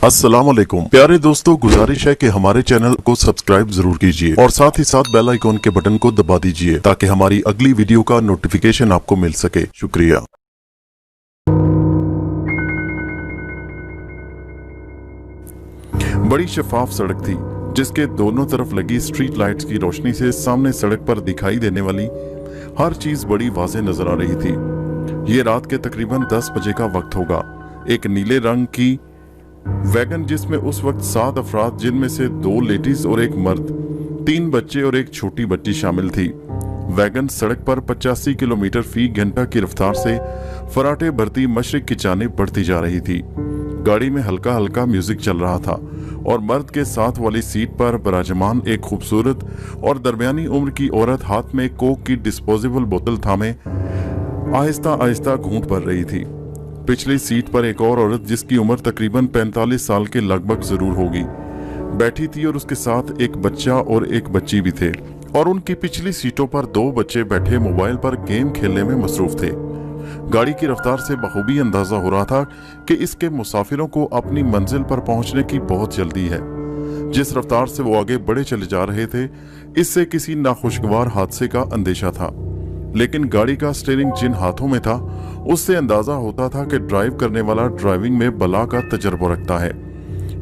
अस्सलाम वालेकुम प्यारे दोस्तों, गुजारिश है कि हमारे चैनल को सब्सक्राइब जरूर कीजिए और साथ ही साथ बेल आइकॉन के बटन को दबा दीजिए ताकि हमारी अगली वीडियो का नोटिफिकेशन आपको मिल सके। शुक्रिया। बड़ी शफाफ सड़क थी जिसके दोनों तरफ लगी स्ट्रीट लाइट्स की रोशनी से सामने सड़क पर दिखाई देने वाली हर चीज बड़ी वाज़ेह नजर आ रही थी। ये रात के तकरीबन 10 बजे का वक्त होगा। एक नीले रंग की वैगन जिसमें उस वक्त 7 अफराद, जिनमें से 2 लेडीज और एक मर्द, 3 बच्चे और एक छोटी बच्ची शामिल थी। वैगन सड़क पर 85 किलोमीटर फी घंटा की रफ्तार से फराटे भरती मशरिक की जानिब बढ़ती जा रही थी। गाड़ी में हल्का हल्का म्यूजिक चल रहा था और मर्द के साथ वाली सीट पर बराजमान एक खूबसूरत और दरमियानी उम्र की औरत हाथ में कोक की डिस्पोजेबल बोतल थामे आहिस्ता आहिस्ता घूंट भर रही थी। पिछली सीट पर एक और औरत जिसकी उम्र तकरीबन 45 साल के लगभग जरूर होगी बैठी थी और उसके साथ एक बच्चा और एक बच्ची भी थे और उनकी पिछली सीटों पर 2 बच्चे बैठे मोबाइल पर गेम खेलने में मसरूफ थे। गाड़ी की रफ्तार से बखूबी अंदाजा हो रहा था कि इसके मुसाफिरों को अपनी मंजिल पर पहुंचने की बहुत जल्दी है। जिस रफ्तार से वो आगे बढ़े चले जा रहे थे, इससे किसी नाखुशगवार हादसे का अंदेशा था। लेकिन गाड़ी का स्टीयरिंग जिन हाथों में था, उससे अंदाजा होता था कि ड्राइव करने वाला ड्राइविंग में बला का तजर्बा रखता है।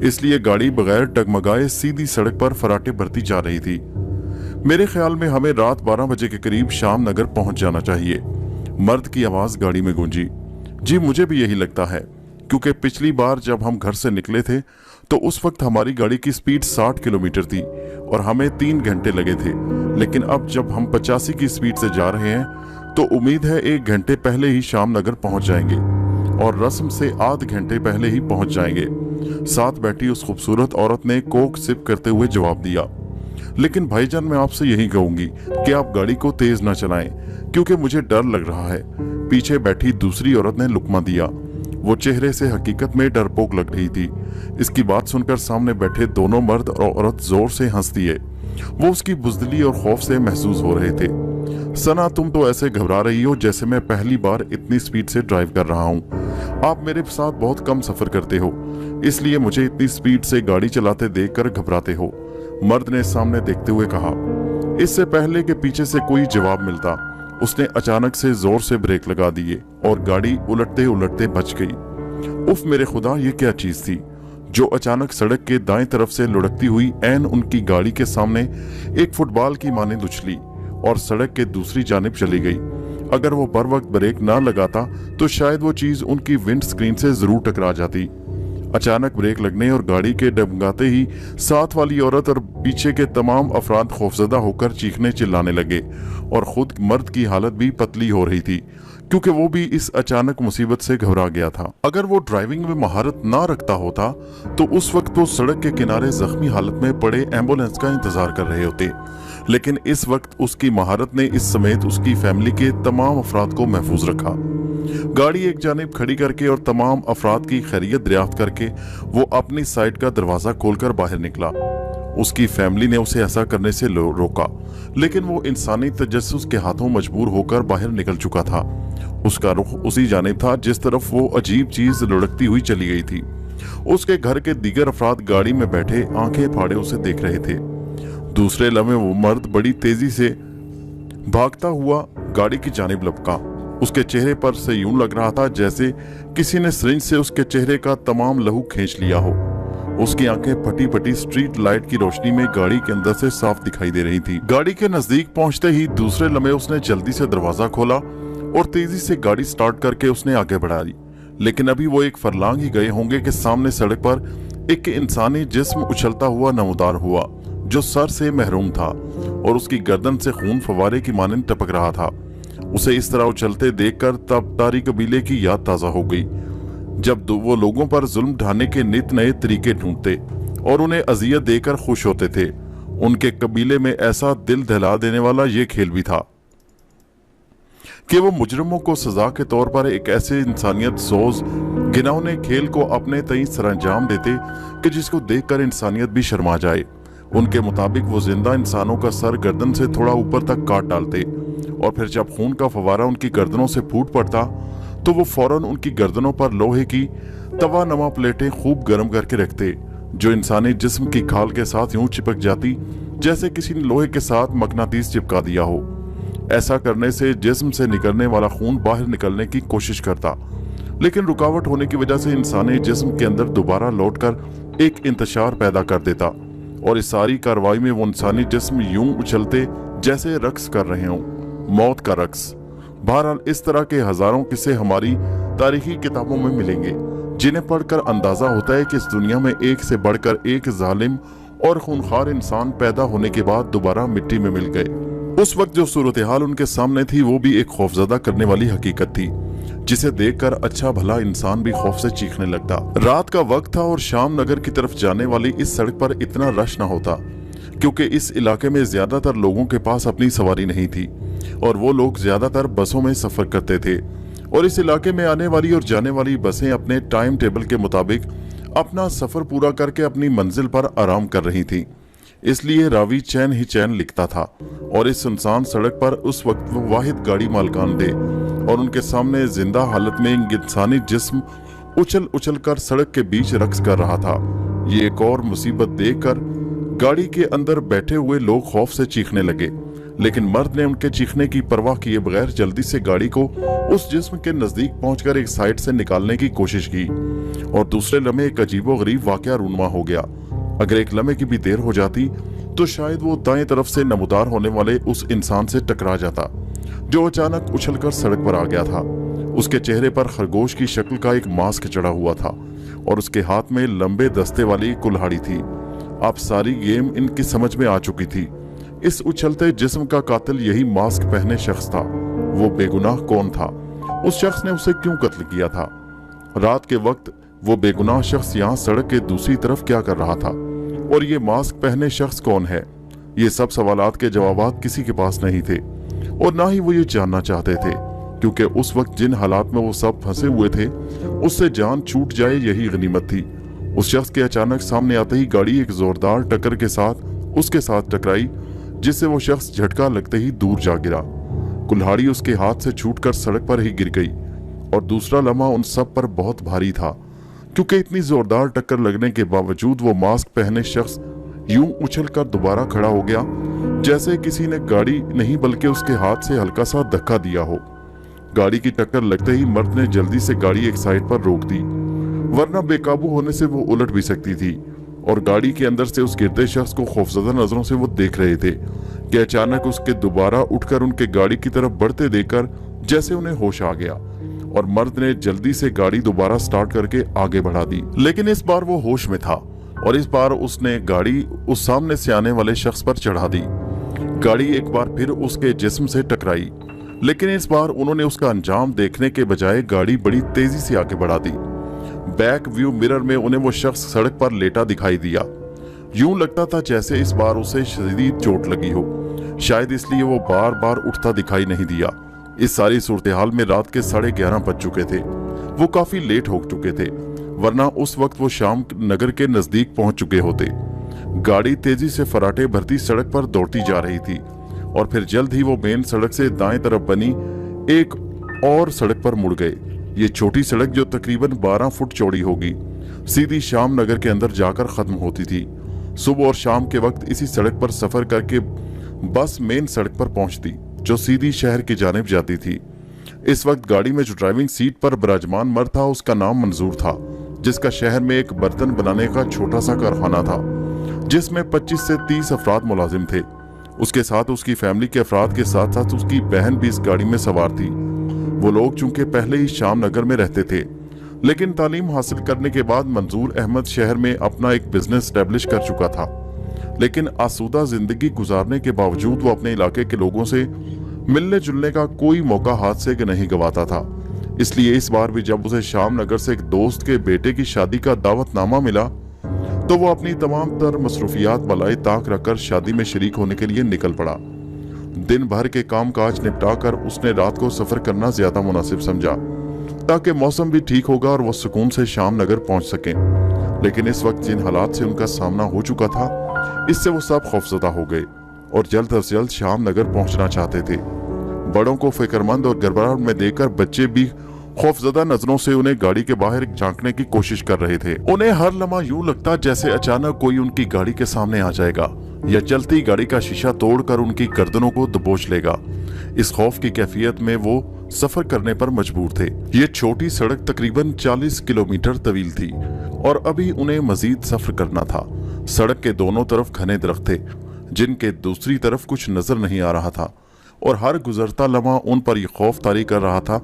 इसलिए गाड़ी बगैर डगमगाए सीधी सड़क पर फराटे भरती जा रही थी। मेरे ख्याल में हमें रात 12 बजे के करीब शाम नगर पहुंच जाना चाहिए। मर्द की आवाज गाड़ी में गूंजी। जी मुझे भी यही लगता है, क्योंकि पिछली बार जब हम घर से निकले थे तो उस वक्त हमारी गाड़ी की स्पीड 60 किलोमीटर थी और हमें 3 घंटे लगे थे। लेकिन अब जब हम 85 की स्पीड से जा रहे हैं तो उम्मीद है 1 घंटे पहले ही शाम नगर पहुंच जाएंगे और रस्म से आध घंटे पहले ही पहुंच जाएंगे। साथ बैठी उस खूबसूरत औरत ने कोक सिप करते हुए जवाब दिया। लेकिन भाईजान, मैं आपसे यही कहूंगी कि आप गाड़ी को तेज ना चलाएं, क्योंकि मुझे डर लग रहा है। पीछे बैठी दूसरी औरत ने लुकमा दिया। वो चेहरे से हकीकत में डरपोक लग रही थी। इसकी बात सुनकर सामने बैठे दोनों मर्द और औरत जोर से हंस दिए। वो उसकी बुज़दिली और खौफ से महसूस हो रहे थे। सना, तुम तो ऐसे घबरा रही हो जैसे मैं पहली बार इतनी स्पीड से ड्राइव कर रहा हूँ। आप मेरे साथ बहुत कम सफर करते हो, इसलिए मुझे इतनी स्पीड से गाड़ी चलाते देखकर घबराते हो, मर्द ने सामने देखते हुए कहा। इससे पहले कि पीछे से कोई जवाब मिलता, उसने अचानक से जोर से ब्रेक लगा दिए और गाड़ी उलटते उलटते बच गई। उफ मेरे खुदा, ये क्या चीज थी जो अचानक सड़क के दाएं तरफ से लुढ़कती हुई ऐन उनकी गाड़ी के सामने एक फुटबॉल की मानिंद उछली और सड़क के दूसरी जानिब चली गई। अगर वो बर वक्त ब्रेक ना लगाता तो शायद वो चीज उनकी विंड स्क्रीन से जरूर टकरा जाती। अचानक ब्रेक लगने और गाड़ी के डगमगाते ही साथ वाली औरत और पीछे के तमाम अफराद खौफजदा होकर चीखने चिल्लाने लगे और खुद मर्द की हालत भी पतली हो रही थी, क्योंकि वो भी इस अचानक मुसीबत से घबरा गया था। अगर वो ड्राइविंग में महारत ना रखता होता तो उस वक्त वो सड़क के किनारे जख्मी हालत में पड़े एम्बुलेंस का इंतजार कर रहे होते। लेकिन इस वक्त उसकी महारत ने इस समेत उसकी फैमिली के तमाम अफराद को महफूज रखा। गाड़ी एक जानिब खड़ी करके और तमाम अफराद की खैरियत दरियाफ्त करके वो अपनी साइड का दरवाजा खोलकर बाहर निकला। उसकी फैमिली ने उसे ऐसा करने से रोका, लेकिन वो इंसानी तजस्सुस के हाथों मजबूर होकर बाहर निकल चुका था। उसका रुख उसी जानिब था जिस तरफ वो अजीब चीज लुढ़कती हुई चली गई थी। उसके घर के दीगर अफराद गाड़ी में बैठे आंखें फाड़े उसे देख रहे थे। दूसरे लम्हे वो मर्द बड़ी तेजी से भागता हुआ गाड़ी की जानिब लपका। उसके चेहरे पर से यूं लग रहा था जैसे किसी ने सिरिंज से उसके चेहरे का तमाम लहू खींच लिया हो। उसकी आंखें फटी फटी स्ट्रीट लाइट की रोशनी में गाड़ी के अंदर से साफ दिखाई दे रही थी। गाड़ी के नजदीक पहुंचते ही दूसरे लम्हे उसने जल्दी से दरवाजा खोला और तेजी से गाड़ी स्टार्ट करके उसने आगे बढ़ा ली। लेकिन अभी वो एक फरलांग ही गए होंगे कि सामने सड़क पर एक इंसानी जिस्म उछलता हुआ नमूदार हुआ, जो सर से महरूम था और उसकी गर्दन से खून फवारे की मानिंद टपक रहा था। उसे इस तरह उछलते देखकर तबतारी कबीले की याद ताजा हो गई, जब वो लोगों पर जुल्म ढाने के नित नए तरीके ढूंढते और उन्हें अजियत देकर खुश होते थे। उनके कबीले में ऐसा दिल दहला देने वाला ये खेल भी था कि वो मुजरिमों को सजा के तौर पर एक ऐसे इंसानियत सोज घिनौने खेल को अपने तई सरंजाम देते कि जिसको देखकर इंसानियत भी शर्मा जाए। उनके मुताबिक वो जिंदा इंसानों का सर गर्दन से थोड़ा ऊपर तक काट डालते और फिर जब खून का फवारा उनकी गर्दनों से फूट पड़ता तो वो फौरन उनकी गर्दनों पर लोहे की तवा नमा प्लेटें खूब गर्म करके रखते, जो इंसानी जिस्म की खाल के साथ यूं चिपक जाती जैसे किसी ने लोहे के साथ मकनातीस चिपका दिया हो। ऐसा करने से जिस्म से निकलने वाला खून बाहर निकलने की कोशिश करता, लेकिन रुकावट होने की वजह से इंसानी जिस्म के अंदर दोबारा लौटकर एक इंतशार पैदा कर देता और इस सारी कार्रवाई में वो इंसानी जिस्म यूं उछलते जैसे रक्स कर रहे हों, मौत का रक्स। बहरहाल इस तरह के हजारों किस्से हमारी तारीखी किताबों में मिलेंगे, जिन्हें पढ़कर अंदाजा होता है कि इस दुनिया में एक से बढ़कर एक जालिम और खूनखार इंसान पैदा होने के बाद दोबारा मिट्टी में मिल गए। उस वक्त जो सूरत हाल उनके सामने थी वो भी एक खौफजदा करने वाली हकीकत थी, जिसे देखकर अच्छा भला इंसान भी खौफ से चीखने लगता। रात का वक्त था और शाम नगर की तरफ जाने वाली इस सड़क पर इतना रश न होता, क्योंकि इस इलाके में ज्यादातर लोगों के पास अपनी सवारी नहीं थी और वो लोग ज्यादातर बसों में सफर करते थे और इस इलाके में आने वाली और जाने वाली बसें अपने टाइम टेबल के मुताबिक अपना सफर पूरा करके अपनी मंजिल पर आराम कर रही थी। इसलिए रावी चैन ही चैन लिखता था और इस सुनसान सड़क पर उस वक्त वो वाहिद गाड़ी मालकान थे और उनके सामने जिंदा हालत में इंसानी जिस्म उछल उछल कर सड़क के बीच रक्स कर रहा था। ये एक और मुसीबत देखकर गाड़ी के अंदर बैठे हुए लोग खौफ से चीखने लगे, लेकिन मर्द ने उनके चीखने की परवाह किए बगैर जल्दी से गाड़ी को उस जिस्म के नजदीक पहुंचकर एक साइड से निकालने की कोशिश की और दूसरे लम्हे एक अजीबोगरीब वाकया रूनमा हो गया। अगर एक लम्हे की भी देर हो जाती तो शायद वो दाएं तरफ से नमूदार होने वाले उस इंसान से टकरा जाता, जो अचानक उछलकर सड़क पर आ गया था। उसके चेहरे पर खरगोश की शक्ल का एक मास्क चढ़ा हुआ था और उसके हाथ में लंबे दस्ते वाली कुल्हाड़ी थी। अब सारी गेम इनकी समझ में आ चुकी थी। इस उछलते जिस्म का कातिल यही मास्क पहने शख्स था। वो बेगुनाह कौन था? उस शख्स ने उसे क्यों कत्ल किया था? रात के वक्त वो बेगुनाह शख्स यहाँ सड़क के दूसरी तरफ क्या कर रहा था? और ये मास्क पहने शख्स कौन है? ये सब सवालात के जवाब किसी के पास नहीं थे और ना ही वो ये जानना चाहते थे, क्योंकि उस वक्त जिन हालात में वो सब फंसे हुए थे उससे जान छूट जाए यही गनीमत थी। उस शख्स के अचानक सामने आते ही गाड़ी एक जोरदार टक्कर के साथ उसके साथ टकराई, जिससे वो शख्स झटका लगते ही दूर जा गिरा। कुल्हाड़ी उसके हाथ से छूटकर सड़क पर ही गिर गई और दूसरा लम्हा उन सब पर बहुत भारी था, क्योंकि इतनी जोरदार टक्कर लगने के बावजूद वो मास्क पहने शख्स यूं उछलकर दोबारा खड़ा हो गया जैसे किसी ने गाड़ी नहीं बल्कि उसके हाथ से हल्का सा धक्का दिया हो। गाड़ी की टक्कर लगते ही मर्द ने जल्दी से गाड़ी एक साइड पर रोक दी, वरना बेकाबू होने से वो उलट भी सकती थी। और गाड़ी के अंदर से उस गिरते शख्स को खौफजदा नजरों से वो देख रहे थे कि अचानक उसके दोबारा उठकर उनके गाड़ी की तरफ बढ़ते देखकर जैसे उन्हें होश आ गया और मर्द ने जल्दी से गाड़ी दोबारा स्टार्ट करके आगे बढ़ा दी। लेकिन इस बार वो होश में था और इस बार उसने गाड़ी उस सामने से आने वाले शख्स पर चढ़ा दी। गाड़ी एक बार फिर उसके जिस्म से टकराई, लेकिन इस बार उन्होंने उसका अंजाम देखने के बजाय गाड़ी बड़ी तेजी से आगे बढ़ा दी। बैक व्यू मिरर में उन्हें वो शख्स सड़क पर लेटा दिखाई दिया। यूं लगता था जैसे इस बार उसे शदीद चोट लगी हो, शायद इसलिए वो बार बार उठता दिखाई नहीं दिया। इस सारी सूरत हाल में रात के 11:30 बज चुके थे। वो काफी लेट हो चुके थे, वरना उस वक्त वो शाम नगर के नजदीक पहुंच चुके होते। गाड़ी तेजी से फराटे भरती सड़क पर दौड़ती जा रही थी और फिर जल्द ही वो मेन सड़क से दाएं तरफ बनी एक और सड़क पर मुड़ गए। ये छोटी सड़क जो तकरीबन 12 फुट चौड़ी होगी, सीधी शाम नगर के अंदर जाकर खत्म होती थी। सुबह और शाम के वक्त इसी सड़क पर सफर करके बस मेन सड़क पर पहुंचती, जो सीधी शहर की जानिब जाती थी। इस वक्त गाड़ी में जो ड्राइविंग सीट पर विराजमान मर्द था उसका नाम मंजूर था, जिसका शहर में एक बर्तन बनाने का छोटा सा कारखाना था, जिसमें 25 से 30 अफराद मुलाजिम थे। उसके साथ उसकी फैमिली के अफराद के साथ साथ उसकी बहन भी इस गाड़ी में सवार थी। वो लोग चूंकि पहले ही शाम नगर में रहते थे, लेकिन तालीम हासिल करने के बाद मंजूर अहमद शहर में अपना एक बिजनेस स्टैब्लिश कर चुका था। लेकिन आसूदा जिंदगी गुजारने के बावजूद वो अपने इलाके के लोगों से मिलने जुलने का कोई मौका हाथ से नहीं गवाता था। इसलिए इस बार भी जब उसे शाम नगर से एक दोस्त के बेटे की शादी का दावतनामा मिला तो वो अपनी तमाम तर मसरूफियात बलाए ताक रखकर शादी में शरीक होने के लिए निकल पड़ा। दिन भर के काम काज निपटा कर उसने रात को सफर करना ज्यादा मुनासिब समझा, ताकि मौसम भी ठीक होगा और वो सुकून से शाम नगर पहुंच सके। लेकिन इस वक्त जिन हालात से उनका सामना हो चुका था, इससे वो सब खौफजदा हो गए और जल्द अज जल्द शाम नगर पहुंचना चाहते थे। बड़ों को फिक्रमंद और गड़बड़ाहट में देखकर बच्चे भी खौफजदा नजरों से उन्हें गाड़ी के बाहर झांकने की कोशिश कर रहे थे। उन्हें हर लम्हा यूं लगता जैसे अचानक कोई उनकी गाड़ी के सामने आ जाएगा या चलती गाड़ी का शीशा तोड़कर उनकी गर्दनों को दबोच लेगा। इस खौफ की कैफियत में वो सफर करने पर मजबूर थे। ये छोटी सड़क तकरीबन 40 किलोमीटर तवील थी और अभी उन्हें मजीद सफर करना था। सड़क के दोनों तरफ घने दरख्त थे जिनके दूसरी तरफ कुछ नजर नहीं आ रहा था और हर गुजरता लम्हा उन पर यह खौफ तारी कर रहा था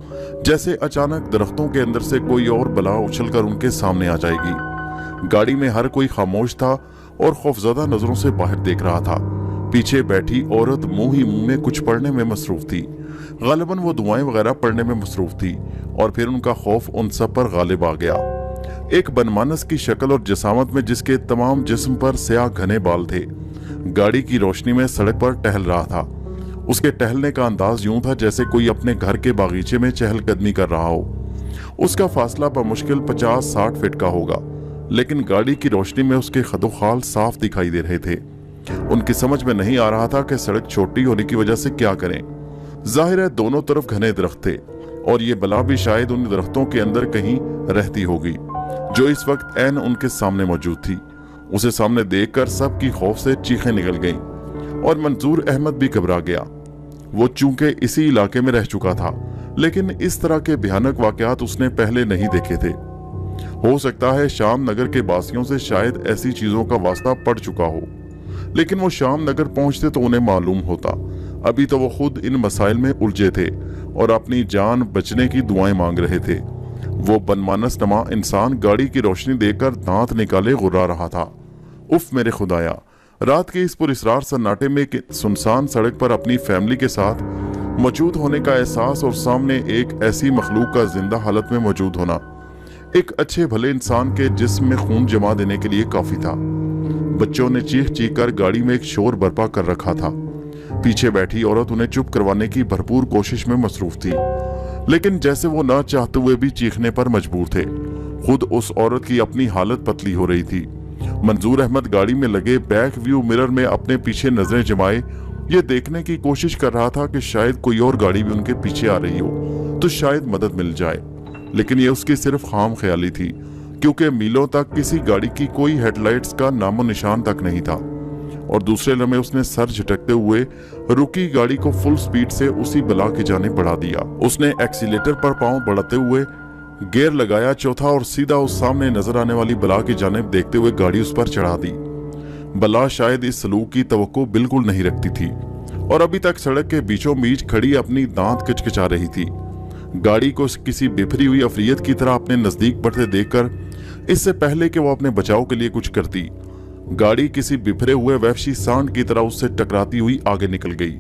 जैसे अचानक दरख्तों के अंदर से कोई और बला उछलकर उनके सामने आ जाएगी। गाड़ी में हर कोई खामोश था और खौफजदा नजरों से बाहर देख रहा था। पीछे बैठी औरत मुंह ही मुंह में कुछ पढ़ने में मसरूफ थी। गालिबन वो दुआएं वगैरह पढ़ने में मसरूफ थी और फिर उनका खौफ उन सब पर गालिब आ गया। एक बनमानस की शक्ल और जसामत में जिसके तमाम जिस्म पर स्याह घने बाल थे, गाड़ी की रोशनी में सड़क पर टहल रहा था। उसके टहलने का अंदाज यूं था जैसे कोई अपने घर के बागीचे में चहलकदमी कर रहा हो। उसका फासला बमुश्किल 50-60 फीट का होगा, लेकिन गाड़ी की रोशनी में उसके खदोखाल साफ दिखाई दे रहे थे। उनकी समझ में नहीं आ रहा था कि सड़क छोटी होने की वजह से क्या करें। जाहिर है दोनों तरफ घने दरख्त थे और ये बला भी शायद उन दरख्तों के अंदर कहीं रहती होगी जो इस वक्त ऐन उनके सामने मौजूद थी। उसे सामने देखकर सबकी खौफ से चीखें निकल गईं और मंजूर अहमद भी घबरा गया। वो चूंकि इसी इलाके में रह चुका था, लेकिन इस तरह के भयानक वाकयात उसने पहले नहीं देखे थे। हो सकता है शाम नगर के बासियों से शायद ऐसी चीजों का वास्ता पड़ चुका हो, लेकिन वो शाम नगर पहुंचते तो उन्हें मालूम होता। अभी तो वो खुद इन मसाइल में उलझे थे और अपनी जान बचने की दुआएं मांग रहे थे। वो बनमानस नमा इंसान गाड़ी की रोशनी देखकर दांत निकाले गुर्रा रहा था। उफ मेरे खुदाया, रात के इस पुरअसरार सन्नाटे में सुनसान सड़क पर अपनी फैमिली के साथ मौजूद होने का एहसास और सामने एक ऐसी मखलूक का जिंदा हालत में मौजूद होना एक अच्छे भले इंसान के जिस्म में खून जमा देने के लिए काफी था। बच्चों ने चीख चीख कर गाड़ी में एक शोर बर्पा कर रखा था। पीछे बैठी औरत उन्हें चुप करवाने की भरपूर कोशिश में मसरूफ थी, लेकिन जैसे वो ना चाहते हुए भी चीखने पर मजबूर थे। खुद उस औरत की अपनी हालत पतली हो रही थी। मंजूर अहमद गाड़ी में लगे बैक व्यू मिरर में अपने पीछे नजरें जमाए ये देखने की कोशिश कर रहा था कि शायद कोई और गाड़ी भी उनके पीछे आ रही हो तो शायद मदद मिल जाए, लेकिन ये उसकी सिर्फ खाम ख्याली थी क्योंकि मीलों तक किसी गाड़ी की कोई हेडलाइट्स का नामो निशान तक नहीं था। और दूसरे लम्हे उसने सर झटकते हुए रुकी गाड़ी को फुल स्पीड से उसी बला की जानिब बढ़ा दिया। उसने एक्सीलेटर पर पांव बढ़ाते हुए गियर लगाया चौथा और सीधा उस सामने नजर आने वाली बला की जानिब देखते हुए गाड़ी उस पर चढ़ा दी। बला शायद इस सलूक की तवक्को बिल्कुल नहीं रखती थी और अभी तक सड़क के बीचों बीच खड़ी अपनी दांत किचकिचा रही थी। गाड़ी को किसी बिफरी हुई अफरियत की तरह अपने नजदीक बढ़ते देखकर इससे पहले कि वो अपने बचाव के लिए कुछ करती, गाड़ी किसी बिफरे हुए वहशी सांड की तरह उससे टकराती हुई आगे निकल गई।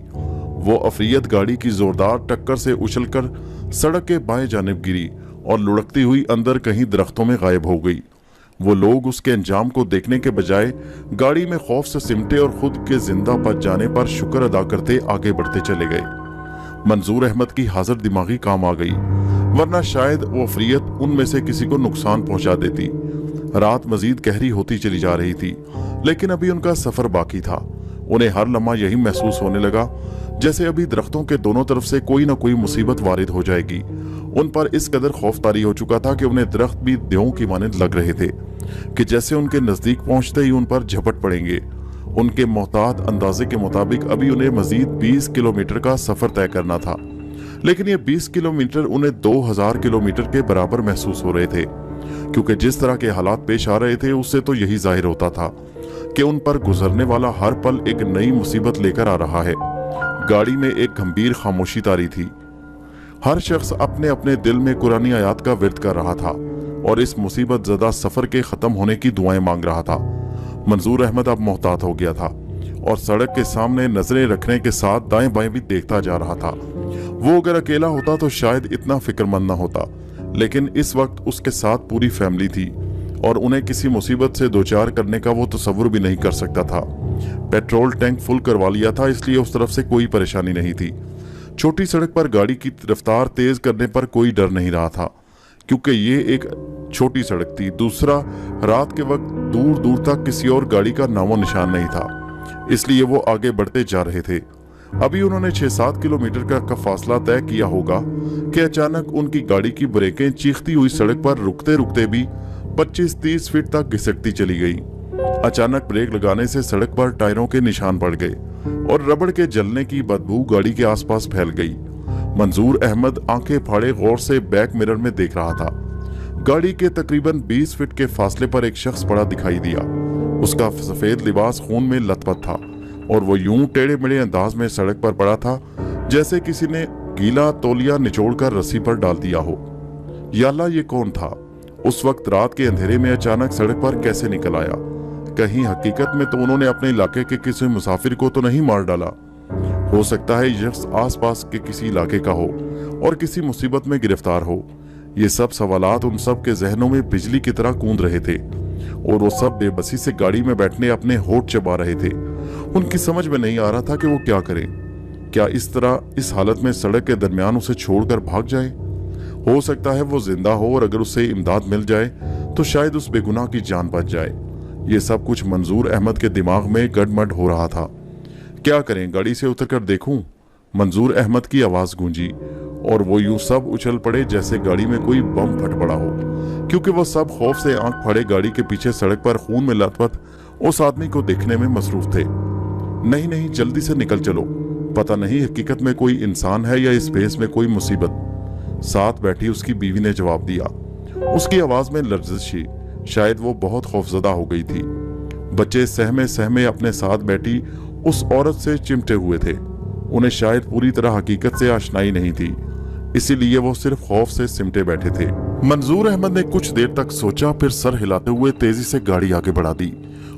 वो अफरियत गाड़ी की जोरदार टक्कर से उछलकर सड़क के बाएं जानिब गिरी और लुढ़कती हुई अंदर कहीं दरख्तों में गायब हो गई। वो लोग उसके अंजाम को देखने के बजाय गाड़ी में खौफ से सिमटे और खुद के जिंदा बच जाने पर शुक्र अदा करते आगे बढ़ते चले गए। मंजूर अहमद की हाजिर दिमागी काम आ गई, वरना शायद वो अफरियत उनमें से किसी को नुकसान पहुंचा देती। रात मजीद गहरी होती चली जा रही थी, लेकिन अभी उनका सफर बाकी था। उन्हें हर लम्हा यही महसूस होने लगा जैसे अभी दरख्तों के दोनों तरफ से कोई ना कोई मुसीबत वारिद हो जाएगी। उन पर इस कदर खौफ तारी हो चुका था कि उन्हें दरख्त भी देवों की मानद लग रहे थे कि जैसे उनके नजदीक पहुंचते ही उन पर झपट पड़ेंगे। उनके मोहतात अंदाजे के मुताबिक अभी उन्हें मजीद 20 किलोमीटर का सफर तय करना था, लेकिन ये 20 किलोमीटर उन्हें 2000 किलोमीटर के बराबर महसूस हो रहे थे, क्योंकि जिस तरह के हालात पेश आ रहे थे उससे तो यही जाहिर होता था कि उन पर गुजरने वाला हर पल एक नई मुसीबत लेकर आ रहा है। गाड़ी में एक गंभीर खामोशी तारी थी। हर शख्स अपने अपने दिल में कुरानी आयात का विर्द कर रहा था और इस मुसीबत ज़दा सफर के खत्म होने की दुआएं मांग रहा था। मंजूर अहमद अब मोहतात हो गया था और सड़क के सामने नजरें रखने के साथ दाएं बाएं भी देखता जा रहा था। वो अगर अकेला होता तो शायद इतना फिक्रमंद न होता, लेकिन इस वक्त उसके साथ पूरी फैमिली थी और उन्हें किसी मुसीबत से दो चार करने का वो तसव्वुर भी नहीं कर सकता था। पेट्रोल टैंक फुल करवा लिया था, इसलिए उस तरफ से कोई परेशानी नहीं थी। छोटी सड़क पर गाड़ी की रफ्तार तेज करने पर कोई डर नहीं रहा था, क्योंकि ये एक छोटी सड़क थी। दूसरा, रात के वक्त दूर दूर तक किसी और गाड़ी का नामो निशान नहीं था, इसलिए वो आगे बढ़ते जा रहे थे। अभी उन्होंने 6-7 किलोमीटर का फासला तय किया होगा कि अचानक उनकी गाड़ी की ब्रेकें चीखती हुई सड़क पर रुकते रुकते भी 25-30 फीट तक घिसटती चली गई। अचानक ब्रेक लगाने से सड़क पर टायरों के निशान पड़ गए और रबड़ के जलने की बदबू गाड़ी के आसपास फैल गई। मंजूर अहमद आंखें फाड़े गौर से बैक मिरर में देख रहा था। गाड़ी के तकरीबन 20 फीट के फासले पर एक शख्स पड़ा दिखाई दिया। उसका सफेद लिबास खून में लथपथ था और वो यूं टेढ़े मेढ़े अंदाज में सड़क पर पड़ा था जैसे किसी ने गीला तौलिया निचोड़कर रस्सी पर डाल दिया हो। या अल्लाह, ये कौन था? उस वक्त रात के अंधेरे में अचानक सड़क पर कैसे निकल आया? कहीं हकीकत में तो उन्होंने अपने इलाके के किसी मुसाफिर को तो नहीं मार डाला? हो सकता है ये शख्स आसपास के किसी इलाके का हो और किसी मुसीबत में गिरफ्तार हो। ये सब सवालात उन सब के जहनों में बिजली की तरह कूद रहे थे और वो सब बेबसी से गाड़ी में बैठने अपने होठ चबा रहे थे। उनकी समझ में नहीं आ रहा था कि वो क्या करें। क्या इस तरह इस हालत में सड़क के दरमियान उसे छोड़कर भाग जाए? हो सकता है वो जिंदा हो और अगर उसे इमदाद मिल जाए तो शायद उस बेगुनाह की जान बच जाए। ये सब कुछ मंजूर अहमद के दिमाग में गड़मड़ हो रहा था। क्या करें, गाड़ी से उतरकर देखूं? मंजूर अहमद की आवाज गूंजी और वो यूं सब उछल पड़े जैसे गाड़ी में कोई बम फट पड़ा हो, क्योंकि वो सब खौफ से आंख फाड़े गाड़ी के पीछे सड़क पर खून में लथपथ उस आदमी को देखने में मसरूफ थे। नहीं नहीं, जल्दी से निकल चलो, पता नहीं हकीकत में कोई इंसान है या इस स्पेस में कोई मुसीबत। साथ बैठी उसकी बीवी ने जवाब दिया। उसकी आवाज में लर्जिश थी, शायद वो बहुत खौफजदा हो गई थी। बच्चे सहमे सहमे अपने साथ बैठी उस औरत से चिमटे हुए थे। उन्हें शायद पूरी तरह हकीकत से आशनाई नहीं थी, इसीलिए वो सिर्फ खौफ से सिमटे बैठे थे। मंजूर अहमद ने कुछ देर तक सोचा, फिर सर हिलाते हुए तेजी से गाड़ी आगे बढ़ा दी।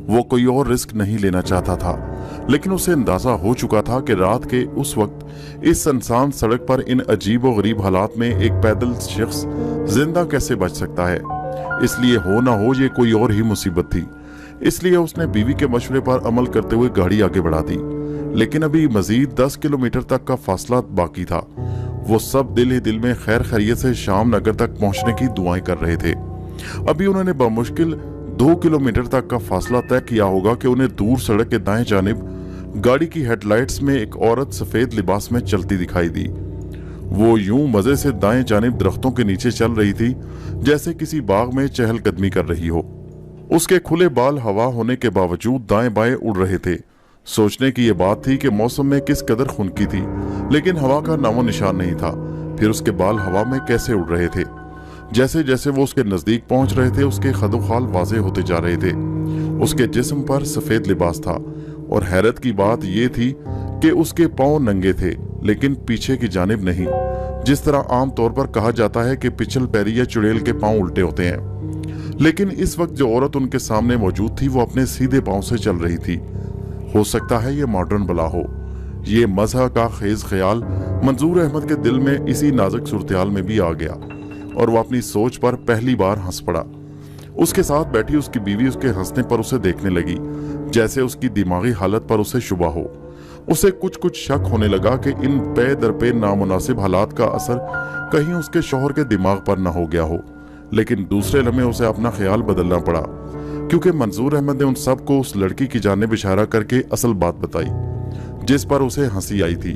वो कोई और रिस्क नहीं लेना चाहता था, लेकिन उसे अंदाजा हो चुका था कि रात के उस वक्त इस सुनसान सड़क पर इन अजीब व गरीब हालात में एक पैदल शख्स जिंदा कैसे बच सकता है। इसलिए हो ना हो ये कोई और ही मुसीबत थी। इसलिए उसने बीवी के मशवरे पर अमल करते हुए गाड़ी आगे बढ़ा दी। लेकिन अभी मजीद 10 किलोमीटर तक का फासला बाकी था। वो सब दिल ही दिल में खैर खैरियत से शाम नगर तक पहुंचने की दुआएं कर रहे थे। अभी उन्होंने बमुश्किल 2 किलोमीटर तक का फासला तय किया होगा कि उन्हें दूर सड़क के दाएं जानिब गाड़ी की हेडलाइट्स में एक औरत सफेद लिबास में चलती दिखाई दी। वो यूं मजे से दाएं जानिब दरख्तों के नीचे चल रही थी जैसे किसी बाग में चहलकदमी कर रही हो। उसके खुले बाल हवा होने के बावजूद दाएं बाएं उड़ रहे थे। सोचने की यह बात थी कि मौसम में किस कदर खुनकी थी, लेकिन हवा का नामो निशान नहीं था। फिर उसके बाल हवा में कैसे उड़ रहे थे? जैसे जैसे वो उसके नजदीक पहुंच रहे थे उसके खदोखाल वाजे होते जा रहे थे। उसके जिस्म पर सफेद लिबास था और हैरत की बात यह थी कि उसके पांव नंगे थे, लेकिन पीछे की जानिब नहीं। जिस तरह आम तौर पर कहा जाता है कि पिछल पैरी या चुड़ैल के पांव उल्टे होते हैं, लेकिन इस वक्त जो औरत उनके सामने मौजूद थी वो अपने सीधे पांव से चल रही थी। हो सकता है ये मॉडर्न बला हो। ये मज़ह का खेज ख्याल मंजूर अहमद के दिल में इसी नाजुक सूरत में भी आ गया और वो अपनी सोच पर पहली बार हंस पड़ा। उसके साथ बैठी उसकी बीवी उसके हंसने पर उसे देखने लगी जैसे उसकी दिमागी हालत पर उसे शुबा हो। उसे कुछ शक होने लगा कि इन पे दर पे नामुनासिब हालात का असर कहीं उसके शौहर के दिमाग पर न हो गया हो। लेकिन दूसरे लम्हे उसे अपना ख्याल बदलना पड़ा, क्योंकि मंजूर अहमद ने उन सबको उस लड़की की जानिब इशारा करके असल बात बताई जिस पर उसे हंसी आई थी।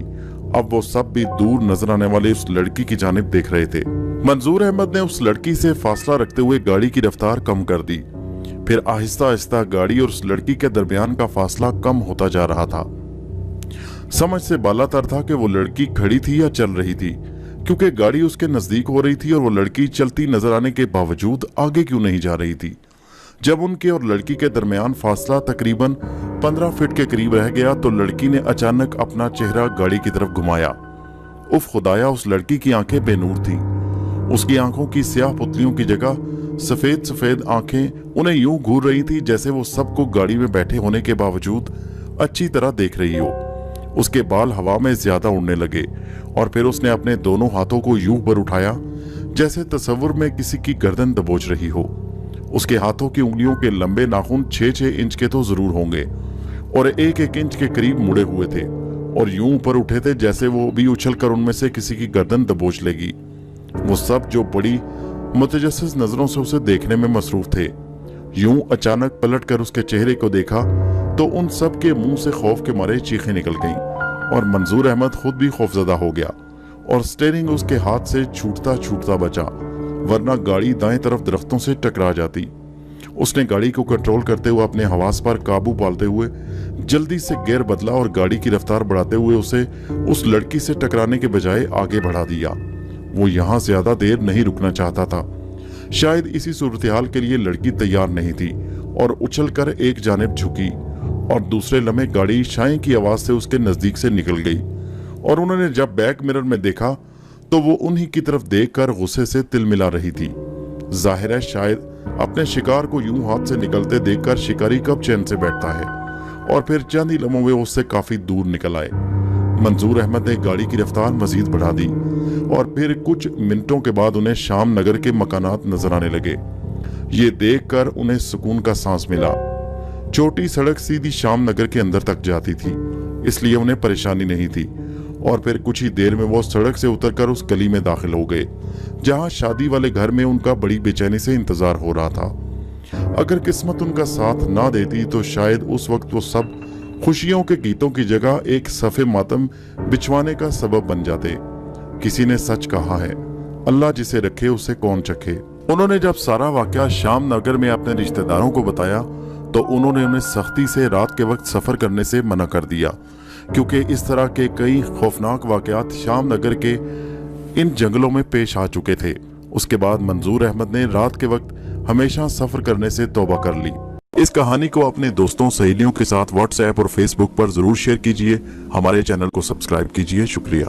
अब वो सब भी दूर नजर आने वाली उस लड़की की जानिब देख रहे थे। मंजूर अहमद ने उस लड़की से फासला रखते हुए गाड़ी की रफ्तार कम कर दी। फिर आहिस्ता आहिस्ता गाड़ी और उस लड़की के दरमियान का फासला कम होता जा रहा था। समझ से बालातर था कि वो लड़की खड़ी थी या चल रही थी, क्योंकि गाड़ी उसके नजदीक हो रही थी और वो लड़की चलती नजर आने के बावजूद आगे क्यों नहीं जा रही थी। जब उनके और लड़की के दरमियान फासला तकरीबन 15 फीट के करीब रह गया तो लड़की ने अचानक अपना चेहरा गाड़ी की तरफ घुमाया। उफ खुदाया, उस लड़की की आंखें बेनूर थीं। उसकी आंखों की स्याह पुतलियों की जगह सफेद सफेद आंखें उन्हें यूं घूर रही थी जैसे वो सबको गाड़ी में बैठे होने के बावजूद अच्छी तरह देख रही हो। उसके बाल हवा में ज्यादा उड़ने लगे और फिर उसने अपने दोनों हाथों को यूं पर उठाया जैसे तस्वुर में किसी की गर्दन दबोच रही हो। उसके हाथों की उंगलियों के लंबे नाखून 6-6 इंच के तो जरूर होंगे और 1-1 इंच के करीब मुड़े हुए थे और यूं ऊपर उठे थे जैसे वो भी उछलकर उनमें से किसी की गर्दन दबोच लेगी। वो सब जो बड़ी मुतजस्सिस नजरों से उसे देखने में मसरूफ थे। यूं अचानक पलट कर उसके चेहरे को देखा तो उन सब के मुंह से खौफ के मारे चीखें निकल गईं और मंजूर अहमद खुद भी खौफजदा हो गया और स्टीयरिंग उसके हाथ से छूटता छूटता बचा, वरना गाड़ी दाएं तरफ दरख्तों से टकरा जाती। उसने गाड़ी को कंट्रोल करते हुए अपने हवास पर काबू पालते हुए जल्दी से गियर बदला और गाड़ी की रफ्तार बढ़ाते हुए उसे उस लड़की से टकराने के बजाय आगे बढ़ा दिया। वो यहाँ ज्यादा देर नहीं रुकना चाहता था। शायद इसी सूरत-ए-हाल के लिए लड़की तैयार नहीं थी और उछलकर एक जानिब झुकी और दूसरे लम्हे गाड़ी शाई की आवाज से उसके नजदीक से निकल गई। और उन्होंने जब बैक मिरर में देखा तो वो उन्हीं की तरफ देखकर गुस्से से तिलमिला रही थी। जाहिर है शायद अपने शिकार को यूं हाथ से निकलते देखकर शिकारी कब चैन से बैठता है, और फिर चंद ही लम्हों में उससे काफी दूर निकल आए। मंजूर अहमद ने गाड़ी की रफ्तार मजीद बढ़ा दी और फिर कुछ मिनटों के बाद उन्हें शाम नगर के मकानात नजर आने लगे। ये देखकर उन्हें सुकून का सांस मिला। छोटी सड़क सीधी शाम नगर के अंदर तक जाती थी, इसलिए उन्हें परेशानी नहीं थी। और फिर कुछ ही देर में वो सड़क से उतरकर उस गली में दाखिल हो गए जहां शादी वाले घर में उनका बड़ी बेचैनी से इंतजार हो रहा था। अगर किस्मत उनका साथ ना देती तो शायद उस वक्त वो सब खुशियों के गीतों की जगह एक सफ़े मातम बिछवाने का सबब बन जाते। किसी ने सच कहा है, अल्लाह जिसे रखे उसे कौन चखे। उन्होंने जब सारा वाकया शाम नगर में अपने रिश्तेदारों को बताया तो उन्होंने उन्हें सख्ती से रात के वक्त सफर करने से मना कर दिया, क्योंकि इस तरह के कई खौफनाक वाकयात शाम नगर के इन जंगलों में पेश आ चुके थे। उसके बाद मंजूर अहमद ने रात के वक्त हमेशा सफर करने से तौबा कर ली। इस कहानी को अपने दोस्तों सहेलियों के साथ व्हाट्सएप और फेसबुक पर जरूर शेयर कीजिए। हमारे चैनल को सब्सक्राइब कीजिए। शुक्रिया।